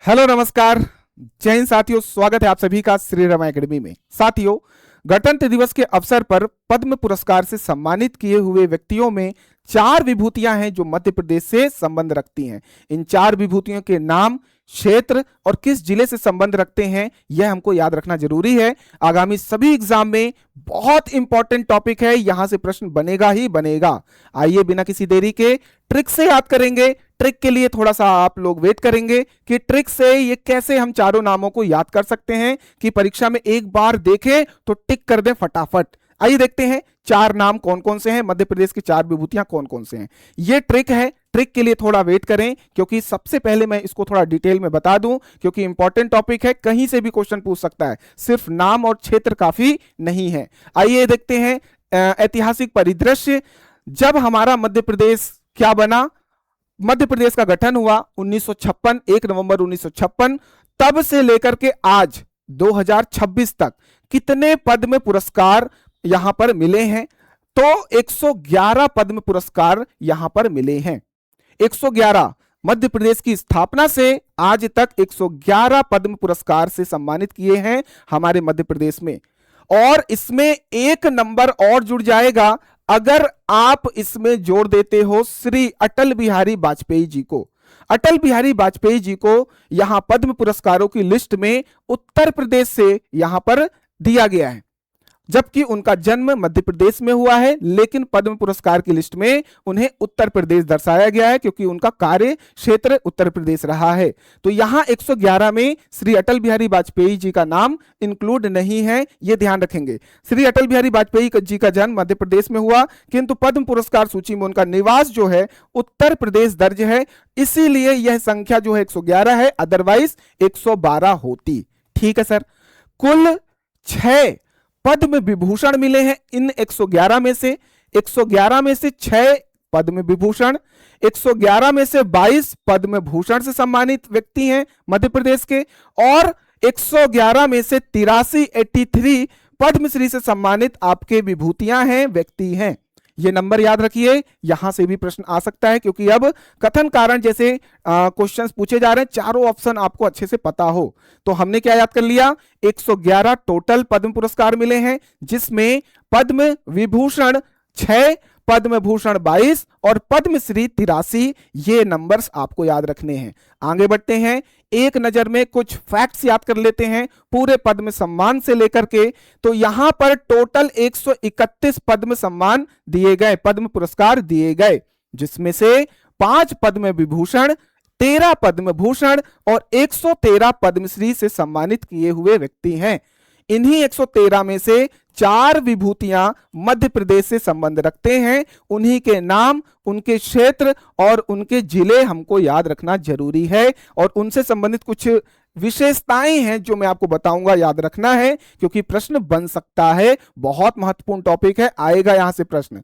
Hello नमस्कार। जय हिंद साथियों, स्वागत है आप सभी का श्री रमा एकेडमी में। साथियों, गणतंत्र दिवस के अवसर पर पद्म पुरस्कार से सम्मानित किए हुए व्यक्तियों में 4 विभूतियां हैं जो मध्य प्रदेश से संबंध रखती हैं। इन 4 विभूतियों के नाम, क्षेत्र और किस जिले से संबंध रखते हैं यह हमको याद रखना जरूरी है। आगामी सभी एग्जाम में बहुत इंपॉर्टेंट टॉपिक है, यहां से प्रश्न बनेगा ही बनेगा। आइए बिना किसी देरी के ट्रिक से याद करेंगे। ट्रिक के लिए थोड़ा सा आप लोग वेट करेंगे कि ट्रिक से ये कैसे हम चारों नामों को याद कर सकते हैं कि परीक्षा में एक बार देखें तो टिक कर दें फटाफट। आइए देखते हैं 4 नाम कौन कौन से हैं, मध्य प्रदेश की 4 विभूतियां कौन कौन से हैं। ये ट्रिक है, ट्रिक के लिए थोड़ा वेट करें क्योंकि सबसे पहले मैं इसको थोड़ा डिटेल में बता दूं क्योंकि इंपॉर्टेंट टॉपिक है, कहीं से भी क्वेश्चन पूछ सकता है, सिर्फ नाम और क्षेत्र काफी नहीं है। आइए देखते हैं ऐतिहासिक परिदृश्य। जब हमारा मध्य प्रदेश क्या बना, मध्य प्रदेश का गठन हुआ 1956, 1 नवंबर 1956। तब से लेकर के आज 2026 तक कितने पद्म पुरस्कार यहां पर मिले हैं? तो 111 पद्म पुरस्कार यहां पर मिले हैं। 111 मध्य प्रदेश की स्थापना से आज तक 111 पद्म पुरस्कार से सम्मानित किए हैं हमारे मध्य प्रदेश में। और इसमें एक नंबर और जुड़ जाएगा अगर आप इसमें जोड़ देते हो श्री अटल बिहारी वाजपेयी जी को। अटल बिहारी वाजपेयी जी को यहां पद्म पुरस्कारों की लिस्ट में उत्तर प्रदेश से यहां पर दिया गया है, जबकि उनका जन्म मध्य प्रदेश में हुआ है, लेकिन पद्म पुरस्कार की लिस्ट में उन्हें उत्तर प्रदेश दर्शाया गया है क्योंकि उनका कार्य क्षेत्र उत्तर प्रदेश रहा है। तो यहां 111 में श्री अटल बिहारी वाजपेयी जी का नाम इंक्लूड नहीं है, यह ध्यान रखेंगे। श्री अटल बिहारी वाजपेयी जी का जन्म मध्य प्रदेश में हुआ, किंतु पद्म पुरस्कार सूची में उनका निवास जो है उत्तर प्रदेश दर्ज है, इसीलिए यह संख्या जो है 111 है, अदरवाइज 112 होती। ठीक है सर। कुल 6 पद्म विभूषण मिले हैं इन 111 में से। 111 में से 6 पद्म विभूषण, 111 में से 22 पद्म भूषण से सम्मानित व्यक्ति हैं मध्य प्रदेश के, और 111 में से 83 पद्मश्री से सम्मानित आपके विभूतियां हैं, व्यक्ति हैं। ये नंबर याद रखिए, यहां से भी प्रश्न आ सकता है क्योंकि अब कथन कारण जैसे क्वेश्चंस पूछे जा रहे हैं, चारों ऑप्शन आपको अच्छे से पता हो। तो हमने क्या याद कर लिया, 111 टोटल पद्म पुरस्कार मिले हैं, जिसमें पद्म विभूषण 6, पद्म भूषण 22 और पद्मश्री 83। ये नंबर्स आपको याद रखने हैं। आगे बढ़ते हैं, एक नजर में कुछ फैक्ट्स याद कर लेते हैं पूरे पद्म सम्मान से लेकर के। तो यहां पर टोटल 131 पद्म सम्मान दिए गए, पद्म पुरस्कार दिए गए, जिसमें से 5 पद्म विभूषण, 13 पद्म भूषण और 113 पद्मश्री से सम्मानित किए हुए व्यक्ति हैं। इन्हीं 113 में से 4 विभूतियां मध्य प्रदेश से संबंध रखते हैं। उन्हीं के नाम, उनके क्षेत्र और उनके जिले हमको याद रखना जरूरी है, और उनसे संबंधित कुछ विशेषताएं हैं जो मैं आपको बताऊंगा, याद रखना है क्योंकि प्रश्न बन सकता है। बहुत महत्वपूर्ण टॉपिक है, आएगा यहां से प्रश्न।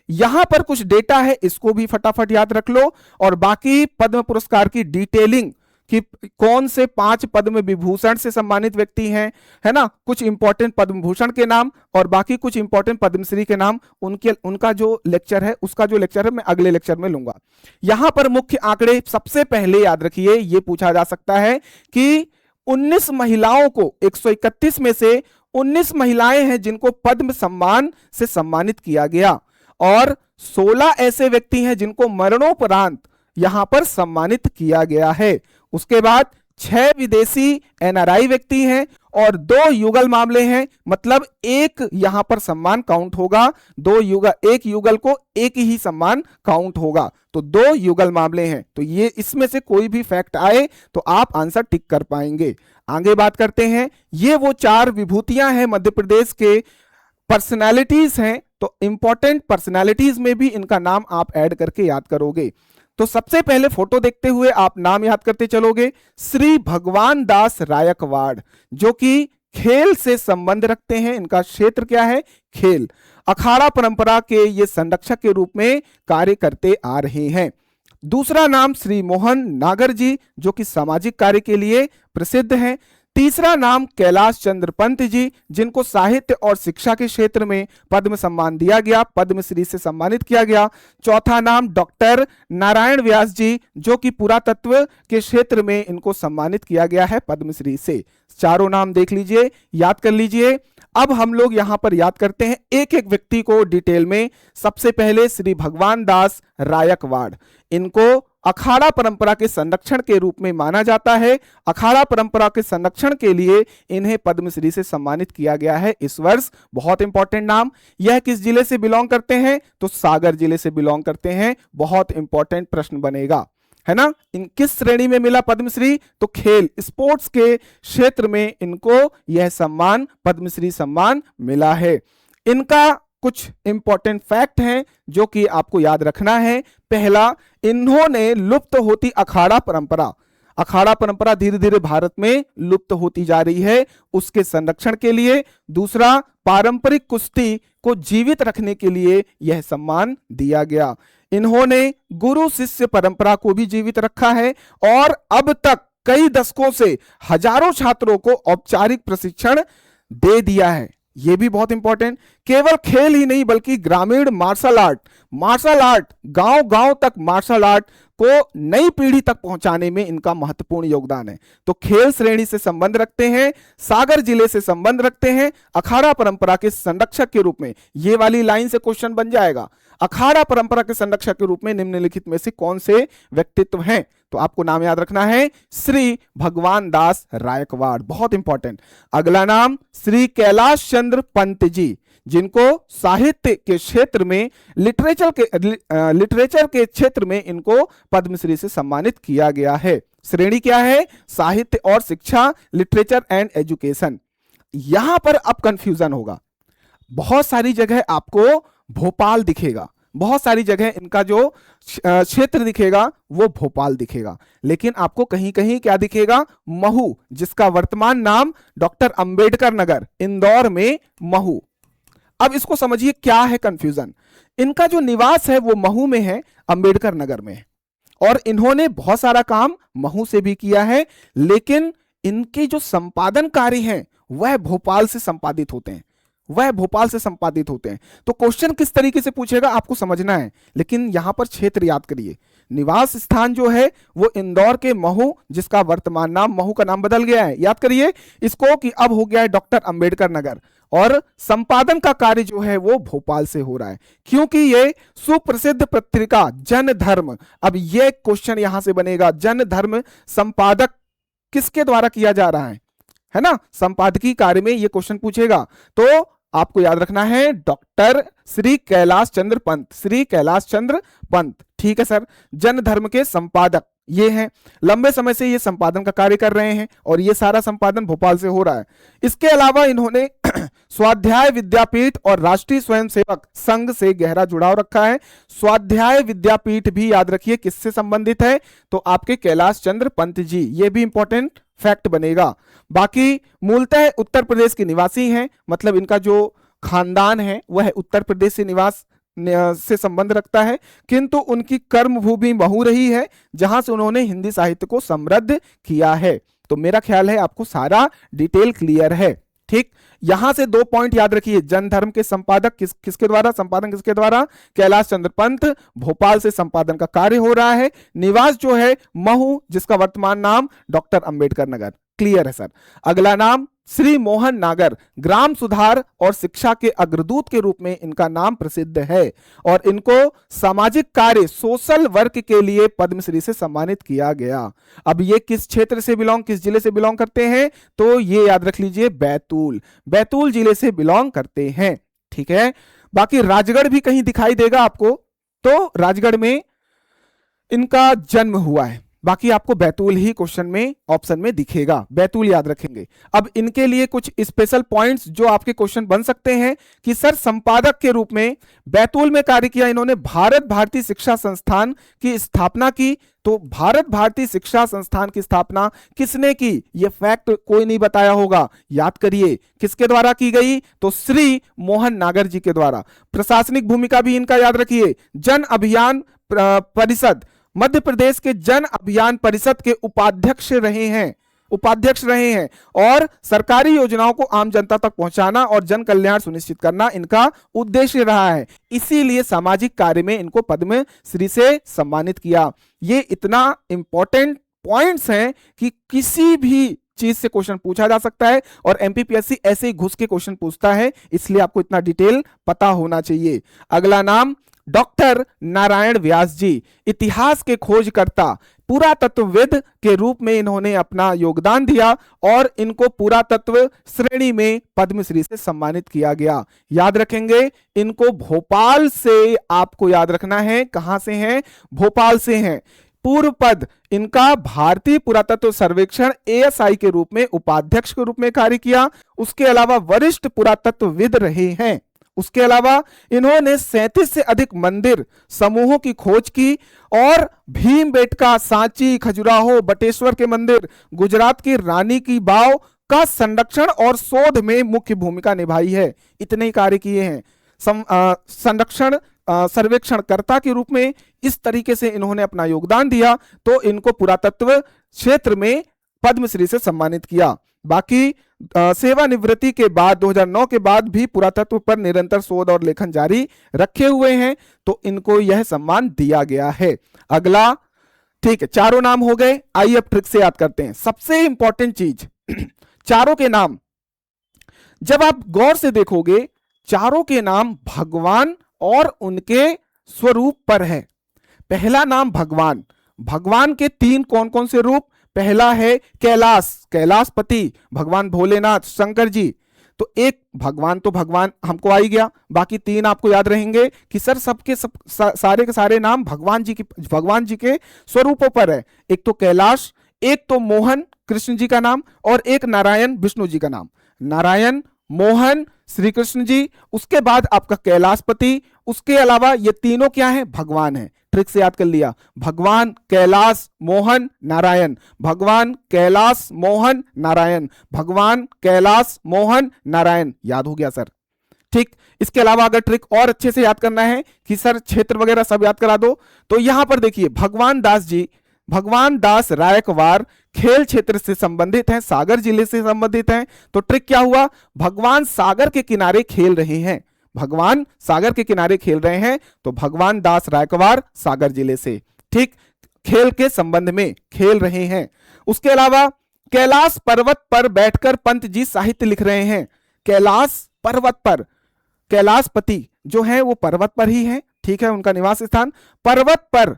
यहां पर कुछ डेटा है, इसको भी फटाफट याद रख लो, और बाकी पद्म पुरस्कार की डिटेलिंग कि कौन से 5 पद्म विभूषण से सम्मानित व्यक्ति हैं, है ना, कुछ इंपॉर्टेंट पद्म भूषण के नाम और बाकी कुछ इंपॉर्टेंट पद्मश्री के नाम, उनका जो लेक्चर है, उसका जो लेक्चर है मैं अगले लेक्चर में लूंगा। यहां पर मुख्य आंकड़े सबसे पहले याद रखिए, यह पूछा जा सकता है कि 19 महिलाओं को, 131 में से 19 महिलाएं हैं जिनको पद्म सम्मान से सम्मानित किया गया, और 16 ऐसे व्यक्ति हैं जिनको मरणोपरांत यहां पर सम्मानित किया गया है। उसके बाद 6 विदेशी एनआरआई व्यक्ति हैं और 2 युगल मामले हैं, मतलब एक यहां पर सम्मान काउंट होगा, 2 युगल, एक युगल को एक ही सम्मान काउंट होगा, तो 2 युगल मामले हैं। तो ये इसमें से कोई भी फैक्ट आए तो आप आंसर टिक कर पाएंगे। आगे बात करते हैं, ये वो 4 विभूतियां हैं मध्य प्रदेश के, पर्सनैलिटीज हैं, तो इंपॉर्टेंट पर्सनैलिटीज में भी इनका नाम आप ऐड करके याद करोगे। तो सबसे पहले फोटो देखते हुए आप नाम याद करते चलोगे। श्री भगवान दास रायकवाड़, जो कि खेल से संबंध रखते हैं, इनका क्षेत्र क्या है, खेल। अखाड़ा परंपरा के ये संरक्षक के रूप में कार्य करते आ रहे हैं। दूसरा नाम श्री मोहन नागर जी, जो कि सामाजिक कार्य के लिए प्रसिद्ध हैं। तीसरा नाम कैलाश चंद्र पंत जी, जिनको साहित्य और शिक्षा के क्षेत्र में पद्म सम्मान दिया गया, पद्मश्री से सम्मानित किया गया। चौथा नाम डॉक्टर नारायण व्यास जी, जो कि पुरातत्व के क्षेत्र में इनको सम्मानित किया गया है पद्मश्री से। चारों नाम देख लीजिए, याद कर लीजिए। अब हम लोग यहां पर याद करते हैं एक एक व्यक्ति को डिटेल में। सबसे पहले श्री भगवान दास रायकवाड़, इनको अखाड़ा परंपरा के संरक्षण के रूप में माना जाता है। अखाड़ा परंपरा के संरक्षण के लिए इन्हें पद्मश्री से सम्मानित किया गया है इस वर्ष। बहुत इंपॉर्टेंट नाम। यह किस जिले से बिलोंग करते हैं? तो सागर जिले से बिलोंग करते हैं। बहुत इंपॉर्टेंट प्रश्न बनेगा, है ना। इन किस श्रेणी में मिला पद्मश्री? तो खेल स्पोर्ट्स के क्षेत्र में इनको यह सम्मान, पद्मश्री सम्मान मिला है। इनका कुछ इंपॉर्टेंट फैक्ट हैं जो कि आपको याद रखना है। पहला, इन्होंने लुप्त होती अखाड़ा परंपरा धीरे धीरे भारत में लुप्त होती जा रही है, उसके संरक्षण के लिए। दूसरा, पारंपरिक कुश्ती को जीवित रखने के लिए यह सम्मान दिया गया। इन्होंने गुरु शिष्य परंपरा को भी जीवित रखा है और अब तक कई दशकों से हजारों छात्रों को औपचारिक प्रशिक्षण दे दिया है। यह भी बहुत इंपॉर्टेंट। केवल खेल ही नहीं बल्कि ग्रामीण मार्शल आर्ट, गांव-गांव तक मार्शल आर्ट को नई पीढ़ी तक पहुंचाने में इनका महत्वपूर्ण योगदान है। तो खेल श्रेणी से संबंध रखते हैं, सागर जिले से संबंध रखते हैं, अखाड़ा परंपरा के संरक्षक के रूप में। ये वाली लाइन से क्वेश्चन बन जाएगा, अखाड़ा परंपरा के संरक्षक के रूप में निम्नलिखित में से कौन से व्यक्तित्व हैं? तो आपको नाम याद रखना है श्री भगवान दास रायकवाड़, बहुत इंपॉर्टेंट। अगला नाम श्री कैलाश चंद्र पंत जी, जिनको साहित्य के क्षेत्र में, लिटरेचर के क्षेत्र में इनको पद्मश्री से सम्मानित किया गया है। श्रेणी क्या है? साहित्य और शिक्षा, लिटरेचर एंड एजुकेशन। यहां पर अब कंफ्यूजन होगा। बहुत सारी जगह आपको भोपाल दिखेगा, बहुत सारी जगह इनका जो क्षेत्र दिखेगा वो भोपाल दिखेगा, लेकिन आपको कहीं कहीं क्या दिखेगा? महू, जिसका वर्तमान नाम डॉक्टर अंबेडकर नगर, इंदौर में महू। अब इसको समझिए क्या है कंफ्यूजन। इनका जो निवास है वो महू में है, अंबेडकर नगर में है, और इन्होंने बहुत सारा काम महू से भी किया है, लेकिन इनके जो संपादन कार्य हैं वह भोपाल से संपादित होते हैं, तो क्वेश्चन किस तरीके से पूछेगा आपको समझना है, लेकिन यहां पर क्षेत्र याद करिए। निवास स्थान जो है वो इंदौर के महू, जिसका वर्तमान नाम, महू का नाम बदल गया है, याद करिए इसको कि अब हो गया है डॉक्टर अंबेडकर नगर, और संपादन का कार्य जो है वो भोपाल से हो रहा है, क्योंकि ये सुप्रसिद्ध पत्रिका जनधर्म। अब ये क्वेश्चन यहां से बनेगा, जनधर्म संपादक किसके द्वारा किया जा रहा है ना, संपादकीय कार्य में ये क्वेश्चन पूछेगा। तो आपको याद रखना है डॉक्टर श्री कैलाश चंद्र पंत, ठीक है सर। जनधर्म के संपादक ये हैं, लंबे समय से ये संपादन का कार्य कर रहे हैं और ये सारा संपादन भोपाल से हो रहा है। इसके अलावा इन्होंने स्वाध्याय विद्यापीठ और राष्ट्रीय स्वयंसेवक संघ से गहरा जुड़ाव रखा है। स्वाध्याय विद्यापीठ भी याद रखिए किससे संबंधित है? तो आपके कैलाश चंद्र पंत जी, ये भी इंपॉर्टेंट फैक्ट बनेगा। बाकी मूलतः उत्तर प्रदेश के निवासी हैं, मतलब इनका जो खानदान है वह उत्तर प्रदेश से निवास से संबंध रखता है, किंतु उनकी कर्मभूमि महू रही है, जहां से उन्होंने हिंदी साहित्य को समृद्ध किया है। तो मेरा ख्याल है आपको सारा डिटेल क्लियर है, ठीक। यहां से 2 पॉइंट याद रखिए। जनधर्म के संपादक किसके द्वारा, संपादन किसके द्वारा? कैलाश चंद्र पंत, भोपाल से संपादन का कार्य हो रहा है। निवास जो है महू, जिसका वर्तमान नाम डॉक्टर अंबेडकर नगर, क्लियर है सर। अगला नाम श्री मोहन नागर, ग्राम सुधार और शिक्षा के अग्रदूत के रूप में इनका नाम प्रसिद्ध है, और इनको सामाजिक कार्य, सोशल वर्क के लिए पद्मश्री से सम्मानित किया गया। अब ये किस क्षेत्र से किस जिले से बिलोंग करते हैं? तो ये याद रख लीजिए बैतूल जिले से बिलोंग करते हैं, ठीक है। बाकी राजगढ़ भी कहीं दिखाई देगा आपको, तो राजगढ़ में इनका जन्म हुआ है। बाकी आपको बैतूल ही क्वेश्चन में ऑप्शन में दिखेगा, बैतूल याद रखेंगे। अब इनके लिए कुछ स्पेशल पॉइंट्स जो आपके क्वेश्चन बन सकते हैं कि सर संपादक के रूप में बैतूल में कार्य किया इन्होंने, भारत भारती शिक्षा संस्थान की स्थापना की। तो भारत भारती शिक्षा संस्थान की स्थापना किसने की? ये फैक्ट कोई नहीं बताया होगा, याद करिए किसके द्वारा की गई? तो श्री मोहन नागर जी के द्वारा। प्रशासनिक भूमिका भी इनका याद रखिए, जन अभियान परिषद, मध्य प्रदेश के जन अभियान परिषद के उपाध्यक्ष रहे हैं। उपाध्यक्ष रहे हैं और सरकारी योजनाओं को आम जनता तक पहुंचाना और जन कल्याण सुनिश्चित करना इनका उद्देश्य रहा है। इसीलिए सामाजिक कार्य में इनको पद्मश्री से सम्मानित किया। ये इतना इंपॉर्टेंट पॉइंट्स हैं कि किसी भी चीज से क्वेश्चन पूछा जा सकता है और एमपीपीएससी ऐसे ही घुस के क्वेश्चन पूछता है, इसलिए आपको इतना डिटेल पता होना चाहिए। अगला नाम डॉक्टर नारायण व्यास जी, इतिहास के खोजकर्ता, पुरातत्वविद के रूप में इन्होंने अपना योगदान दिया और इनको पुरातत्व श्रेणी में पद्मश्री से सम्मानित किया गया। याद रखेंगे इनको भोपाल से, आपको याद रखना है कहां से हैं, भोपाल से हैं। पूर्व पद इनका भारतीय पुरातत्व सर्वेक्षण एएसआई के रूप में उपाध्यक्ष के रूप में कार्य किया। उसके अलावा वरिष्ठ पुरातत्वविद रहे हैं। उसके अलावा इन्होंने 37 से अधिक मंदिर समूहों की खोज की और भीमबेटका, सांची, खजुराहो, बटेश्वर के मंदिर, गुजरात की रानी की बाव का संरक्षण और शोध में मुख्य भूमिका निभाई है। इतने ही कार्य किए हैं। संरक्षण सर्वेक्षणकर्ता के रूप में इस तरीके से इन्होंने अपना योगदान दिया, तो इनको पुरातत्व क्षेत्र में पद्मश्री से सम्मानित किया। बाकी सेवानिवृत्ति के बाद 2009 के बाद भी पुरातत्व पर निरंतर शोध और लेखन जारी रखे हुए हैं, तो इनको यह सम्मान दिया गया है। अगला, ठीक है, चारों नाम हो गए। आइए अब ट्रिक से याद करते हैं। सबसे इंपॉर्टेंट चीज, चारों के नाम जब आप गौर से देखोगे, चारों के नाम भगवान और उनके स्वरूप पर है। पहला नाम भगवान, भगवान के तीन कौन कौन से रूप, पहला है कैलाश, कैलाशपति, भगवान भोलेनाथ, शंकर जी। तो एक भगवान तो भगवान हमको आ ही गया, बाकी तीन आपको याद रहेंगे कि सर सबके सारे के सारे नाम भगवान जी के स्वरूपों पर है। एक तो कैलाश, एक तो मोहन कृष्ण जी का नाम, और एक नारायण विष्णु जी का नाम। नारायण, मोहन, श्री कृष्ण जी, उसके बाद आपका कैलाशपति। उसके अलावा ये तीनों क्या है, भगवान है। ट्रिक से याद कर लिया, भगवान, कैलाश, मोहन, नारायण, भगवान, कैलाश, मोहन, नारायण, भगवान, कैलाश, मोहन, नारायण। याद हो गया सर? ठीक। इसके अलावा अगर ट्रिक और अच्छे से याद करना है कि सर क्षेत्र वगैरह सब याद करा दो, तो यहां पर देखिए भगवान दास जी, भगवान दास रायकवार खेल क्षेत्र से संबंधित हैं, सागर जिले से संबंधित हैं। तो ट्रिक क्या हुआ, भगवान सागर के किनारे खेल रहे हैं, भगवान सागर के किनारे खेल रहे हैं, तो भगवान दास रायकवार सागर जिले से, ठीक, खेल के संबंध में खेल रहे हैं। उसके अलावा कैलाश पर्वत पर बैठकर पंत जी साहित्य लिख रहे हैं। कैलाश पर्वत पर, कैलाशपति जो है वो पर्वत पर ही है, ठीक है, उनका निवास स्थान। पर्वत पर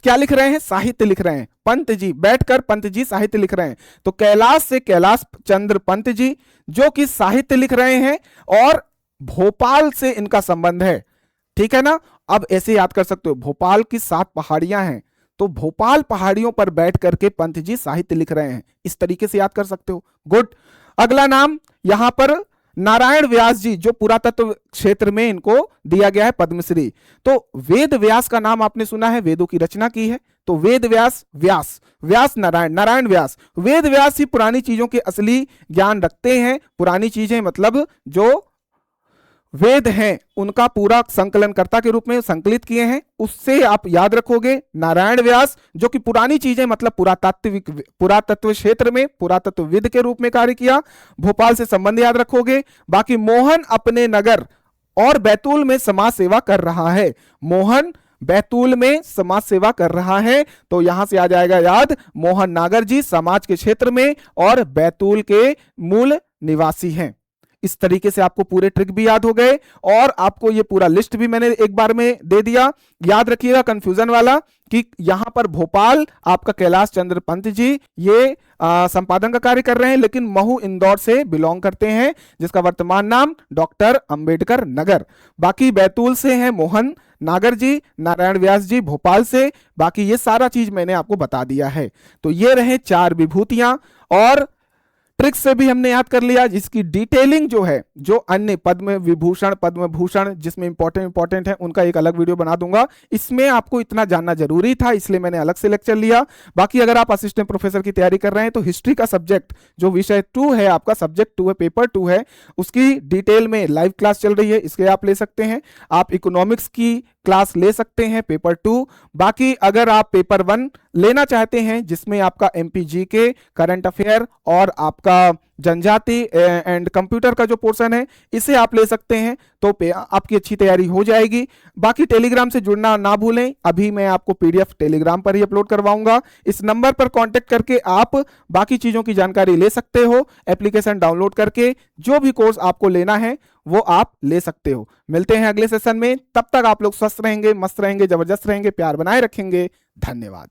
क्या लिख रहे हैं, साहित्य लिख रहे हैं। पंत जी बैठकर पंत जी साहित्य लिख रहे हैं, तो कैलाश से कैलाश चंद्र पंत जी जो कि साहित्य लिख रहे हैं, और भोपाल से इनका संबंध है, ठीक है ना। अब ऐसे याद कर सकते हो, भोपाल की 7 पहाड़ियां हैं, तो भोपाल पहाड़ियों पर बैठ करके पंत जी साहित्य लिख रहे हैं, इस तरीके से याद कर सकते हो। गुड। अगला नाम यहां पर नारायण व्यास जी, जो पुरातत्व क्षेत्र में इनको दिया गया है पद्मश्री। तो वेद व्यास का नाम आपने सुना है, वेदों की रचना की है, तो वेद व्यास, व्यास, व्यास नारायण, नारायण व्यास। वेद व्यास ही पुरानी चीजों के असली ज्ञान रखते हैं। पुरानी चीजें मतलब जो वेद हैं उनका पूरा संकलनकर्ता के रूप में संकलित किए हैं, उससे आप याद रखोगे नारायण व्यास, जो कि पुरानी चीजें मतलब पुरातत्व क्षेत्र में पुरातत्वविद के रूप में कार्य किया। भोपाल से संबंध याद रखोगे। बाकी मोहन अपने नगर और बैतूल में समाज सेवा कर रहा है, मोहन बैतूल में समाज सेवा कर रहा है, तो यहां से आ जाएगा याद, मोहन नागर जी समाज के क्षेत्र में और बैतूल के मूल निवासी हैं। इस तरीके से आपको पूरे ट्रिक भी याद हो गए और आपको ये पूरा लिस्ट भी मैंने एक बार में दे दिया। याद रखिएगा कंफ्यूजन वाला कि यहां पर भोपाल आपका कैलाश चंद्र पंत जी ये संपादन का कार्य कर रहे हैं, लेकिन महू इंदौर से बिलोंग करते हैं, जिसका वर्तमान नाम डॉक्टर अंबेडकर नगर। बाकी बैतूल से हैं मोहन नागर जी, नारायण व्यास जी भोपाल से। बाकी ये सारा चीज मैंने आपको बता दिया है। तो ये रहे 4 विभूतियां। और ट्रिक्स से भी हमने याद कर लिया, जिसकी डिटेलिंग जो है, जो अन्य पद्म विभूषण पद्म भूषण जिसमें इंपॉर्टेंट है उनका एक अलग वीडियो बना दूंगा। इसमें आपको इतना जानना जरूरी था, इसलिए मैंने अलग से लेक्चर लिया। बाकी अगर आप असिस्टेंट प्रोफेसर की तैयारी कर रहे हैं तो हिस्ट्री का सब्जेक्ट जो विषय 2 है, आपका सब्जेक्ट 2 है, पेपर 2 है, उसकी डिटेल में लाइव क्लास चल रही है, इसके आप ले सकते हैं। आप इकोनॉमिक्स की क्लास ले सकते हैं पेपर 2। बाकी अगर आप पेपर 1 लेना चाहते हैं जिसमें आपका एमपीजी के करंट अफेयर और आपका जनजाति एंड कंप्यूटर का जो पोर्शन है, इसे आप ले सकते हैं, तो आपकी अच्छी तैयारी हो जाएगी। बाकी टेलीग्राम से जुड़ना ना भूलें, अभी मैं आपको पीडीएफ टेलीग्राम पर ही अपलोड करवाऊंगा। इस नंबर पर कांटेक्ट करके आप बाकी चीजों की जानकारी ले सकते हो, एप्लीकेशन डाउनलोड करके जो भी कोर्स आपको लेना है वो आप ले सकते हो। मिलते हैं अगले सेशन में, तब तक आप लोग स्वस्थ रहेंगे, मस्त रहेंगे, जबरदस्त रहेंगे, प्यार बनाए रखेंगे। धन्यवाद।